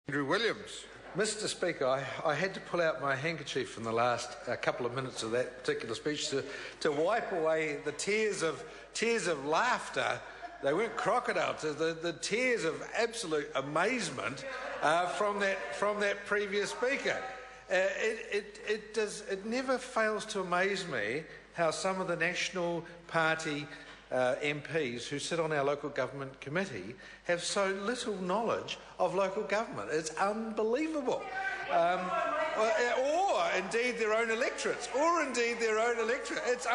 Andrew Williams. Mr. Speaker, I had to pull out my handkerchief in the last couple of minutes of that particular speech to wipe away the tears of laughter. They weren't crocodiles. The tears of absolute amazement from that previous speaker. It never fails to amaze me how some of the National Party MPs who sit on our local government committee have so little knowledge of local government. It's unbelievable. Or indeed their own electorates. It's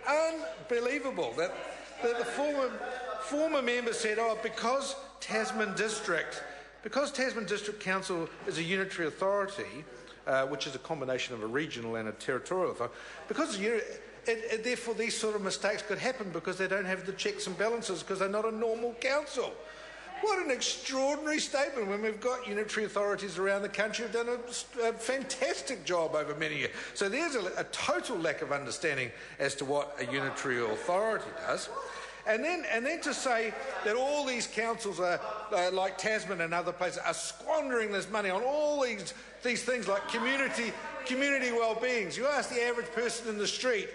unbelievable that the former member said, because Tasman District Council is a unitary authority, which is a combination of a regional and a territorial authority, therefore these sort of mistakes could happen because they don't have the checks and balances because they're not a normal council. What an extraordinary statement when we've got unitary authorities around the country who've done a fantastic job over many years. So there's a total lack of understanding as to what a unitary authority does. And then to say that all these councils are like Tasman and other places are squandering this money on all these things like community well-beings. You ask the average person in the street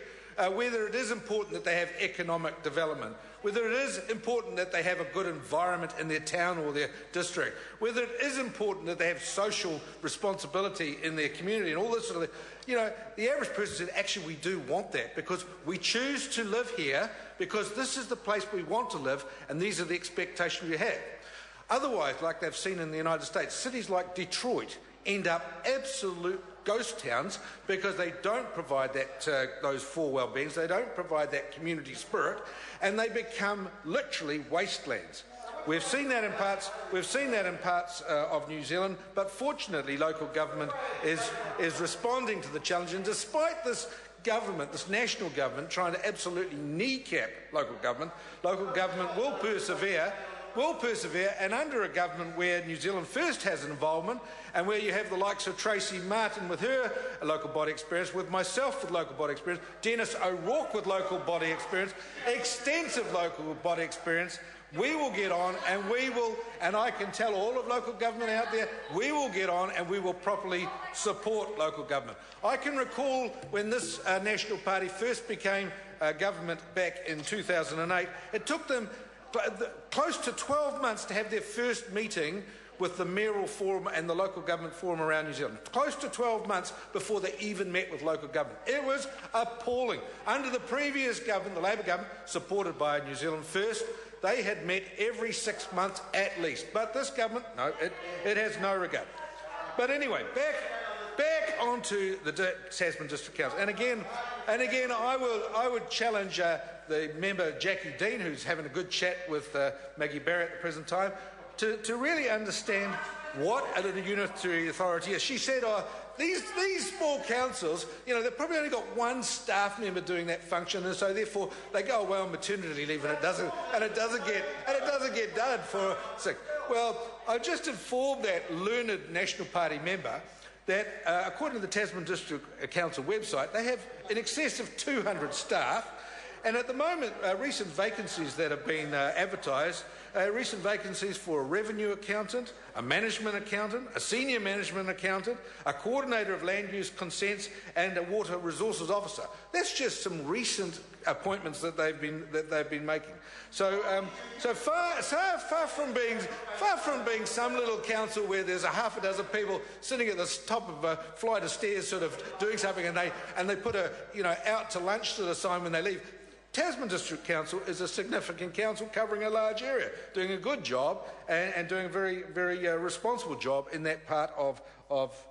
whether it is important that they have economic development, whether it is important that they have a good environment in their town or their district, whether it is important that they have social responsibility in their community and all this sort of thing. You know, the average person said, actually, we do want that because we choose to live here because this is the place we want to live and these are the expectations we have. Otherwise, like they've seen in the United States, cities like Detroit end up absolute ghost towns because they don't provide those four well-beings, they don't provide that community spirit, and they become literally wastelands. We've seen that in parts of New Zealand, but fortunately local government is responding to the challenge, and despite this national government trying to absolutely kneecap local government will persevere, and under a government where New Zealand First has an involvement and where you have the likes of Tracy Martin with her local body experience, with myself with local body experience, Dennis O'Rourke with local body experience, extensive local body experience, we will get on and I can tell all of local government out there, we will get on and we will properly support local government. I can recall when this National Party first became government back in 2008, it took them close to 12 months to have their first meeting with the mayoral forum and the local government forum around New Zealand. Close to 12 months before they even met with local government. It was appalling. Under the previous government, the Labor government, supported by New Zealand First, they had met every 6 months at least. But this government, no, it has no regard. But anyway, back onto the Tasman District Council. And again, I would challenge the member Jackie Dean, who's having a good chat with Maggie Barry at the present time, to really understand what a unitary authority is. She said, these small councils, they've probably only got one staff member doing that function, and so therefore they go away on maternity leave, and it doesn't get done for sick. Well, I just informed that learned National Party member that according to the Tasman District Council website, they have in excess of 200 staff. And at the moment, recent vacancies that have been advertised, recent vacancies for a revenue accountant, a management accountant, a senior management accountant, a coordinator of land use consents, and a water resources officer. That's just some recent appointments that they've been making. So far from being some little council where there's a half a dozen people sitting at the top of a flight of stairs, sort of doing something, and they put out to lunch sort of sign when they leave. Tasman District Council is a significant council covering a large area, doing a good job and doing a very, very responsible job in that part of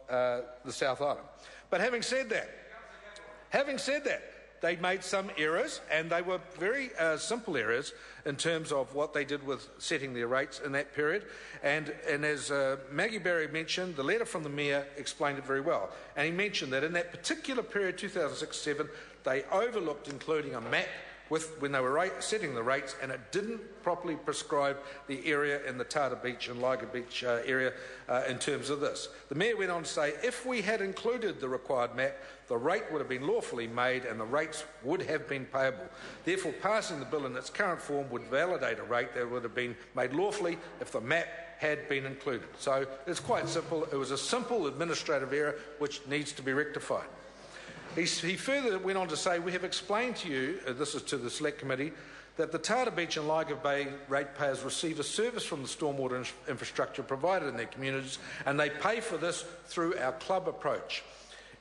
the South Island. But having said that, they made some errors, and they were very simple errors in terms of what they did with setting their rates in that period. And as Maggie Barry mentioned, the letter from the Mayor explained it very well. And he mentioned that in that particular period, 2006-07, they overlooked including a map when they were setting the rates, and it didn't properly prescribe the area in the Tata Beach and Liger Beach area in terms of this. The Mayor went on to say, if we had included the required map, the rate would have been lawfully made and the rates would have been payable. Therefore, passing the bill in its current form would validate a rate that would have been made lawfully if the map had been included. So it's quite simple. It was a simple administrative error which needs to be rectified. He further went on to say, we have explained to you, this is to the Select Committee, that the Tata Beach and Liger Bay ratepayers receive a service from the stormwater infrastructure provided in their communities, and they pay for this through our club approach.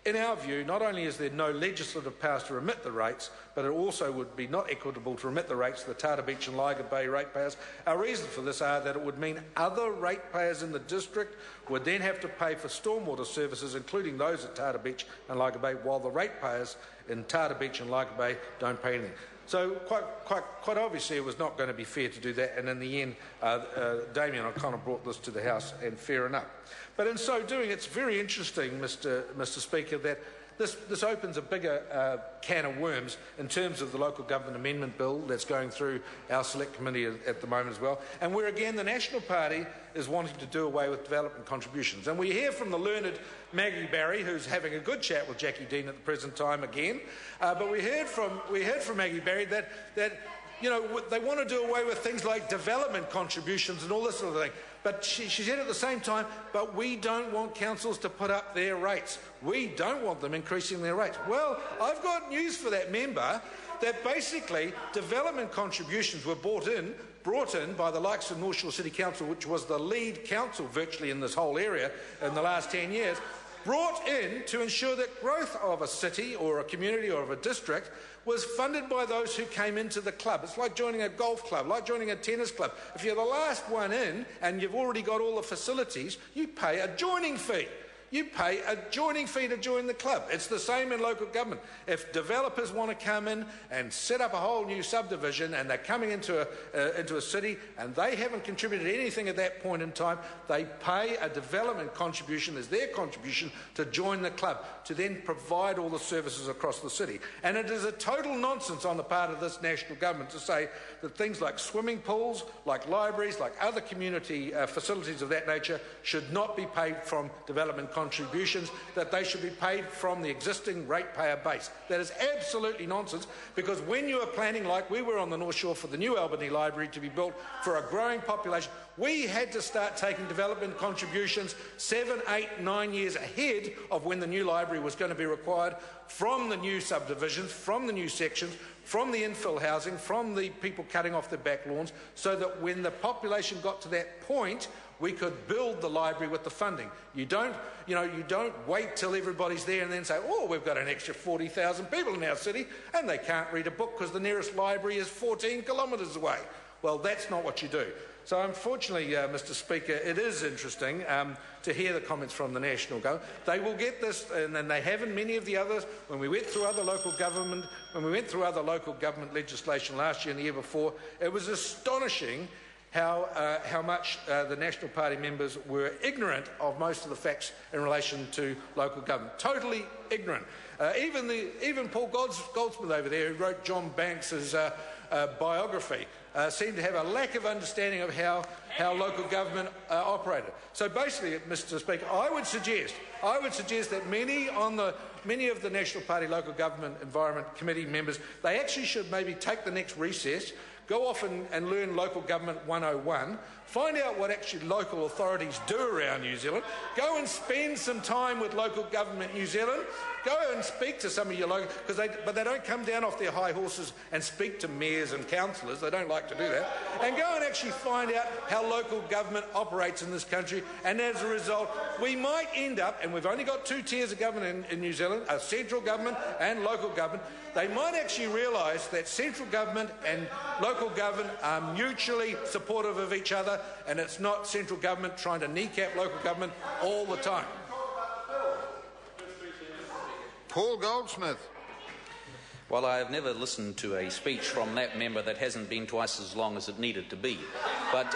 In our view, not only is there no legislative powers to remit the rates, but it also would be not equitable to remit the rates to the Tata Beach and Liger Bay ratepayers. Our reasons for this are that it would mean other ratepayers in the district would then have to pay for stormwater services, including those at Tata Beach and Liger Bay, while the ratepayers in Tata Beach and Liger Bay don't pay anything. So quite obviously it was not going to be fair to do that, and in the end Damien O'Connor brought this to the House, and fair enough. But in so doing, it's very interesting, Mr Speaker, that this opens a bigger can of worms in terms of the local government amendment bill that's going through our Select Committee at the moment as well, and where again the National Party is wanting to do away with development contributions. And we hear from the learned Maggie Barry, who's having a good chat with Jackie Dean at the present time again, but we heard from Maggie Barry that you know, they want to do away with things like development contributions and all this sort of thing. But she said at the same time, but we don't want councils to put up their rates. We don't want them increasing their rates. Well, I've got news for that member, that basically development contributions were brought in by the likes of North Shore City Council, which was the lead council virtually in this whole area in the last 10 years, brought in to ensure that growth of a city or a community or of a district was funded by those who came into the club. It's like joining a golf club, like joining a tennis club. If you're the last one in and you've already got all the facilities, you pay a joining fee. You pay a joining fee to join the club. It's the same in local government. If developers want to come in and set up a whole new subdivision and they're coming into a city and they haven't contributed anything at that point in time, they pay a development contribution as their contribution to join the club, to then provide all the services across the city. And it is a total nonsense on the part of this national government to say that things like swimming pools, like libraries, like other community facilities of that nature should not be paid from development contributions, that they should be paid from the existing ratepayer base. That is absolutely nonsense, because when you are planning, like we were on the North Shore for the new Albany Library to be built for a growing population, we had to start taking development contributions 7, 8, 9 years ahead of when the new library was going to be required, from the new subdivisions, from the new sections, from the infill housing, from the people cutting off their back lawns, so that when the population got to that point, we could build the library with the funding. You don't wait till everybody's there and then say, oh, we've got an extra 40,000 people in our city and they can't read a book because the nearest library is 14 kilometres away. Well, that's not what you do. So unfortunately, Mr Speaker, it is interesting to hear the comments from the national government. They will get this, and then they have in many of the others. When we went through other local government legislation last year and the year before, it was astonishing how much the National Party members were ignorant of most of the facts in relation to local government. Totally ignorant. Even Paul Goldsmith over there, who wrote John Banks's biography, seemed to have a lack of understanding of how local government operated. So basically, Mr Speaker, I would suggest that many of the National Party Local Government Environment Committee members, they actually should maybe take the next recess, go off and learn Local Government 101, find out what actually local authorities do around New Zealand, go and spend some time with Local Government New Zealand, go and speak to some of your local, but they don't come down off their high horses and speak to mayors and councillors, they don't like to do that, and go and actually find out how local government operates in this country. And as a result, we might end up, and we've only got two tiers of government in New Zealand, a central government and local government, they might actually realise that central government and local government are mutually supportive of each other, and it's not central government trying to kneecap local government all the time. Paul Goldsmith. Well, I have never listened to a speech from that member that hasn't been twice as long as it needed to be. But